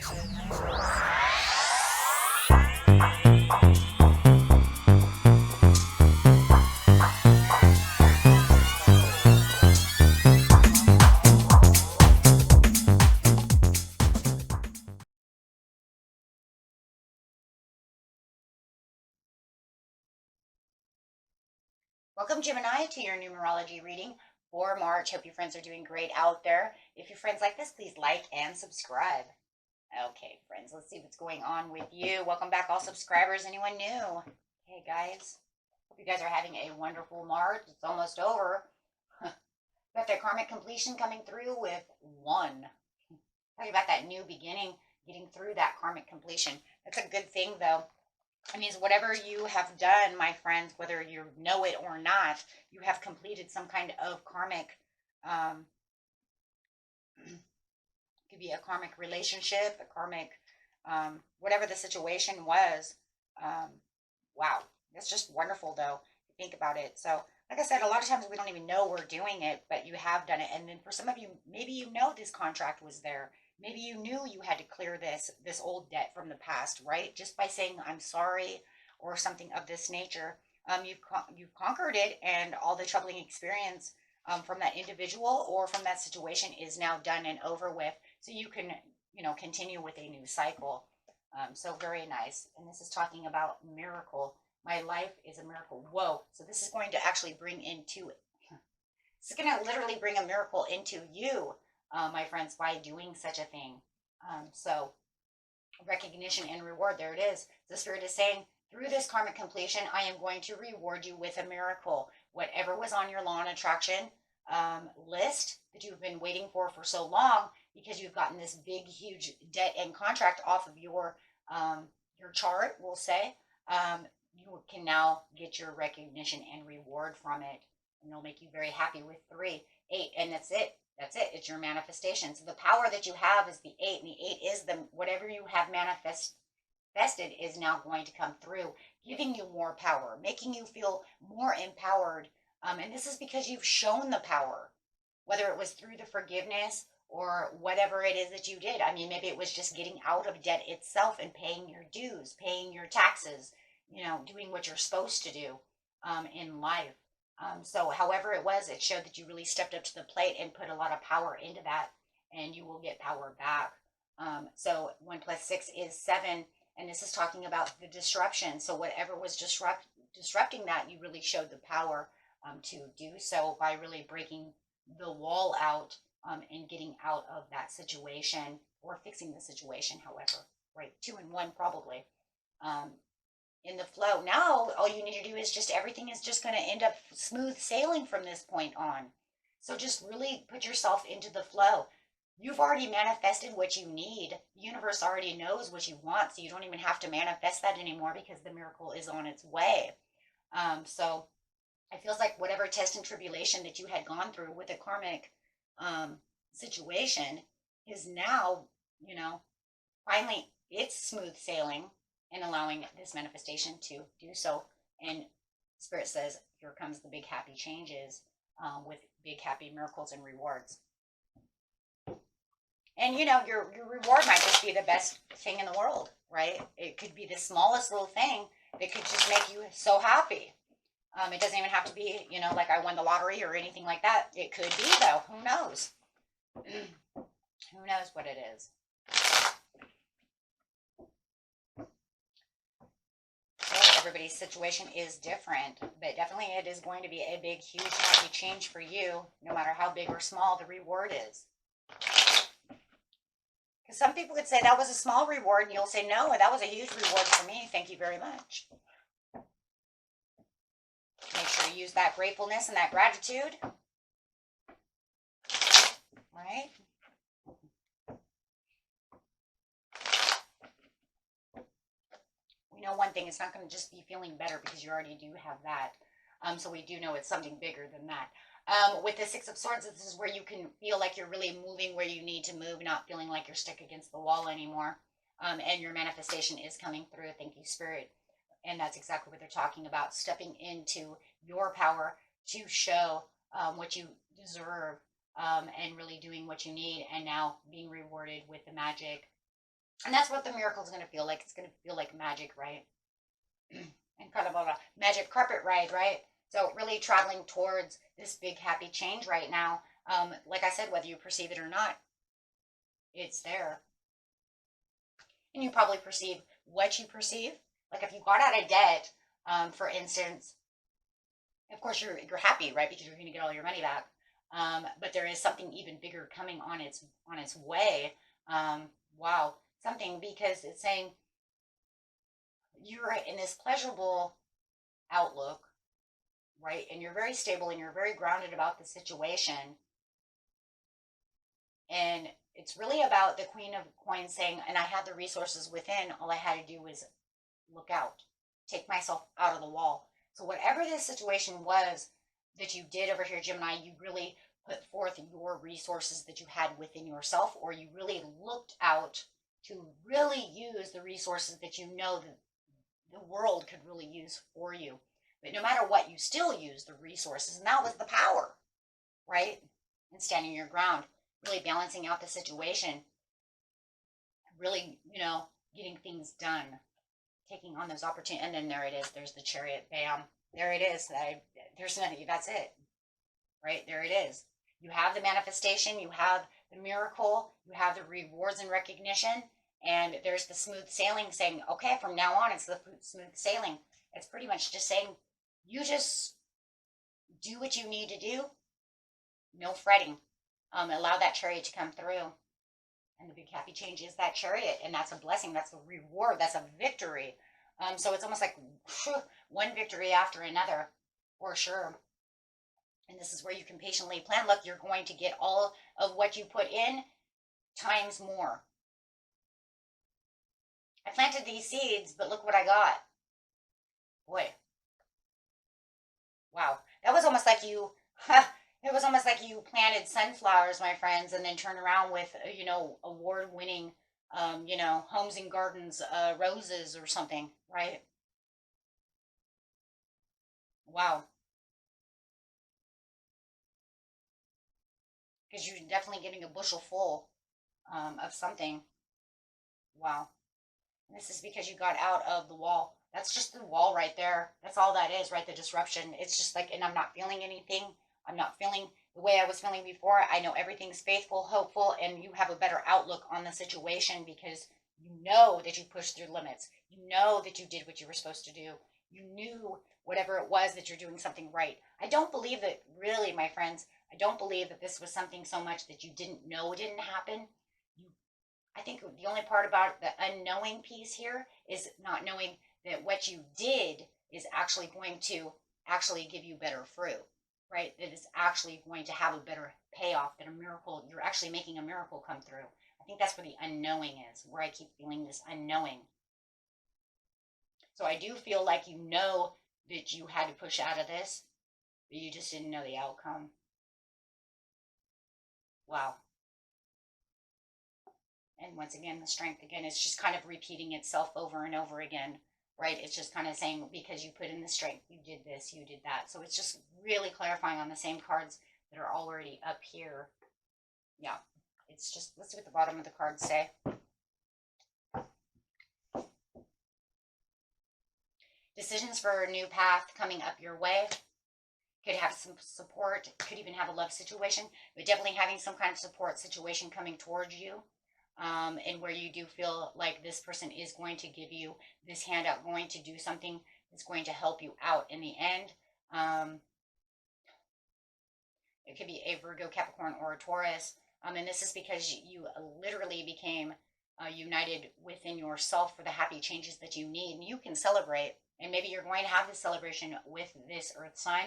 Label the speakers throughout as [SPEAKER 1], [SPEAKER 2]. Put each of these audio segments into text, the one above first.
[SPEAKER 1] Welcome, Gemini, to your numerology reading for March. Hope your friends are doing great out there. If your friends like this, please like and subscribe. Okay, friends, let's see what's going on with you. Welcome back, all subscribers. Anyone new? Hey, guys. Hope you guys are having a wonderful March. It's almost over. Got that karmic completion coming through with one. Talking about that new beginning, getting through that karmic completion. That's a good thing, though. It means whatever you have done, my friends, whether you know it or not, you have completed some kind of karmic, um, could be a karmic relationship, a karmic, whatever the situation was. Um, wow, that's just wonderful, though, to think about it. So, like I said, a lot of times we don't even know we're doing it, but you have done it. And then for some of you, maybe you know this contract was there. Maybe you knew you had to clear this old debt from the past, right? Just by saying I'm sorry or something of this nature, you've conquered it, and all the troubling experience from that individual or from that situation is now done and over with. So you can, continue with a new cycle. So very nice. And this is talking about miracle. My life is a miracle. Whoa. So this is going to actually bring into it. This is going to literally bring a miracle into you, my friends, by doing such a thing. So recognition and reward. There it is. The spirit is saying, through this karmic completion, I am going to reward you with a miracle. Whatever was on your law and attraction list that you've been waiting for so long, because you've gotten this big, huge debt and contract off of your chart, we'll say, you can now get your recognition and reward from it, and it'll make you very happy with 3, 8, and that's it. That's it. It's your manifestation. So the power that you have is the 8, and the 8 is the whatever you have manifested is now going to come through, giving you more power, making you feel more empowered. And this is because you've shown the power, whether it was through the forgiveness or whatever it is that you did. I mean, maybe it was just getting out of debt itself and paying your dues, paying your taxes, doing what you're supposed to do in life. So however it was, it showed that you really stepped up to the plate and put a lot of power into that, and you will get power back. So 1 plus 6 is 7, and this is talking about the disruption. So whatever was disrupting that, you really showed the power to do so by really breaking the wall out and getting out of that situation, or fixing the situation, however, right? 2 and 1 probably. In the flow. Now, all you need to do is everything is just going to end up smooth sailing from this point on. So just really put yourself into the flow. You've already manifested what you need. The universe already knows what you want, so you don't even have to manifest that anymore, because the miracle is on its way. So it feels like whatever test and tribulation that you had gone through with a karmic situation is now, finally it's smooth sailing, and allowing this manifestation to do so. And Spirit says, here comes the big happy changes with big happy miracles and rewards. And your reward might just be the best thing in the world, right? It could be the smallest little thing that could just make you so happy. It doesn't even have to be, like I won the lottery or anything like that. It could be, though. Who knows? Who knows what it is? Everybody's situation is different, but definitely it is going to be a big, huge, happy change for you, no matter how big or small the reward is. Because some people could say that was a small reward, and you'll say, no, that was a huge reward for me. Thank you very much. Make sure you use that gratefulness and that gratitude. Right? We know one thing, it's not going to just be feeling better, because you already do have that. So we do know it's something bigger than that. With the 6 of Swords, this is where you can feel like you're really moving where you need to move, not feeling like you're stuck against the wall anymore. And your manifestation is coming through. Thank you, Spirit. And that's exactly what they're talking about, stepping into your power to show what you deserve, and really doing what you need, and now being rewarded with the magic And that's what the miracle is going to feel like. It's going to feel like magic, right? And kind of a magic carpet ride, right? So really traveling towards this big happy change right now. Like I said, whether you perceive it or not, it's there. And you probably perceive what you perceive. Like if you got out of debt, for instance, of course you're happy, right? Because you're going to get all your money back. But there is something even bigger coming on its way. Wow, something because it's saying you're in this pleasurable outlook, right? And you're very stable and you're very grounded about the situation. And it's really about the Queen of Coins saying, and I had the resources within. All I had to do was look out, take myself out of the wall. So, whatever this situation was that you did over here, Gemini, you really put forth your resources that you had within yourself, or you really looked out to really use the resources that you know that the world could really use for you. But no matter what, you still use the resources, and that was the power, right? And standing your ground, really balancing out the situation, really, getting things done, taking on those opportunities. And then there it is. There's the Chariot. Bam. There it is. There's nothing. That's it. Right? There it is. You have the manifestation. You have the miracle. You have the rewards and recognition. And there's the smooth sailing saying, okay, from now on, it's the smooth sailing. It's pretty much just saying, you just do what you need to do. No fretting. Allow that chariot to come through. And the big happy change is that chariot. And that's a blessing. That's a reward. That's a victory. So it's almost like one victory after another, for sure. And this is where you can patiently plan. Look, you're going to get all of what you put in times more. I planted these seeds, but look what I got. Boy. Wow. That was almost like you, it was almost like you planted sunflowers, my friends, and then turned around with, award-winning, homes and gardens, roses or something, right? Wow. Because you're definitely getting a bushel full of something. Wow. And this is because you got out of the wall. That's just the wall right there. That's all that is, right? The disruption. It's just like, and I'm not feeling anything. I'm not feeling the way I was feeling before. I know everything's faithful, hopeful, and you have a better outlook on the situation because you know that you pushed through limits. You know that you did what you were supposed to do. You knew whatever it was that you're doing something right. I don't believe that, really, my friends, I don't believe that this was something so much that you didn't know didn't happen. You, I think the only part about the unknowing piece here is not knowing that what you did is actually going to actually give you better fruit, right? That is actually going to have a better payoff, that a miracle, you're actually making a miracle come through. I think that's where the unknowing is, where I keep feeling this unknowing. So I do feel like you know that you had to push out of this, but you just didn't know the outcome. Wow. And once again, the strength again, it's just kind of repeating itself over and over again, right? It's just kind of saying, because you put in the strength, you did this, you did that. So it's just really clarifying on the same cards that are already up here. Yeah, it's just, let's see what the bottom of the cards say. Decisions for a new path coming up your way. Could have some support, could even have a love situation, but definitely having some kind of support situation coming towards you. And where you do feel like this person is going to give you this handout, going to do something that's going to help you out in the end. It could be a Virgo, Capricorn, or a Taurus. And this is because you literally became united within yourself for the happy changes that you need. And you can celebrate. And maybe you're going to have this celebration with this earth sign.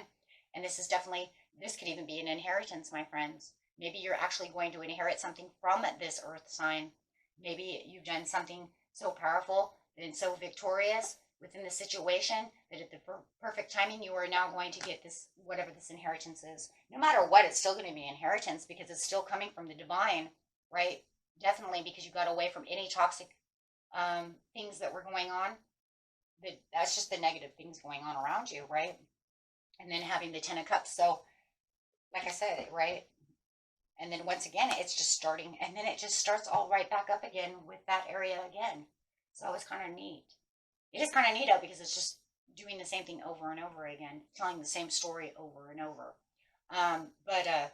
[SPEAKER 1] And this is definitely, this could even be an inheritance, my friends. Maybe you're actually going to inherit something from this earth sign. Maybe you've done something so powerful and so victorious within the situation that at the perfect timing, you are now going to get this, whatever this inheritance is. No matter what, it's still going to be inheritance because it's still coming from the divine, right? Definitely, because you got away from any toxic things that were going on. That's just the negative things going on around you, right? And then having the Ten of Cups. So, like I said, right? And then once again, it's just starting, and then it just starts all right back up again with that area again. So it's kind of neat. It is kind of neat though, because it's just doing the same thing over and over again, telling the same story over and over. But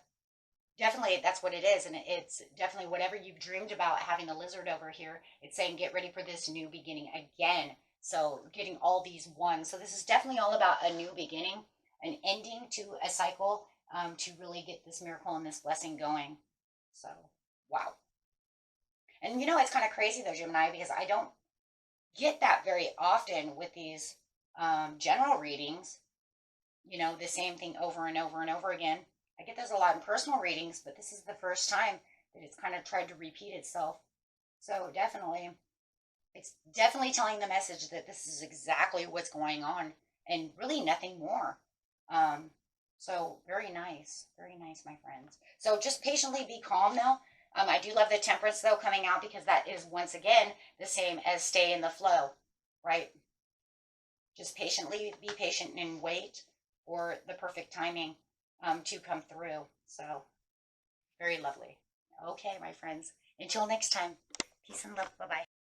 [SPEAKER 1] definitely that's what it is. And it's definitely whatever you've dreamed about having the lizard over here. It's saying get ready for this new beginning again. So getting all these ones. So this is definitely all about a new beginning, an ending to a cycle, to really get this miracle and this blessing going. So, wow. And it's kind of crazy though, Gemini, because I don't get that very often with these general readings, the same thing over and over and over again. I get those a lot in personal readings, but this is the first time that it's kind of tried to repeat itself. So definitely, it's definitely telling the message that this is exactly what's going on and really nothing more. So very nice, my friends. So just patiently be calm though. I do love the temperance though coming out, because that is once again the same as stay in the flow, right? Just patiently be patient and wait for the perfect timing to come through. So very lovely. Okay, my friends. Until next time, peace and love. Bye bye.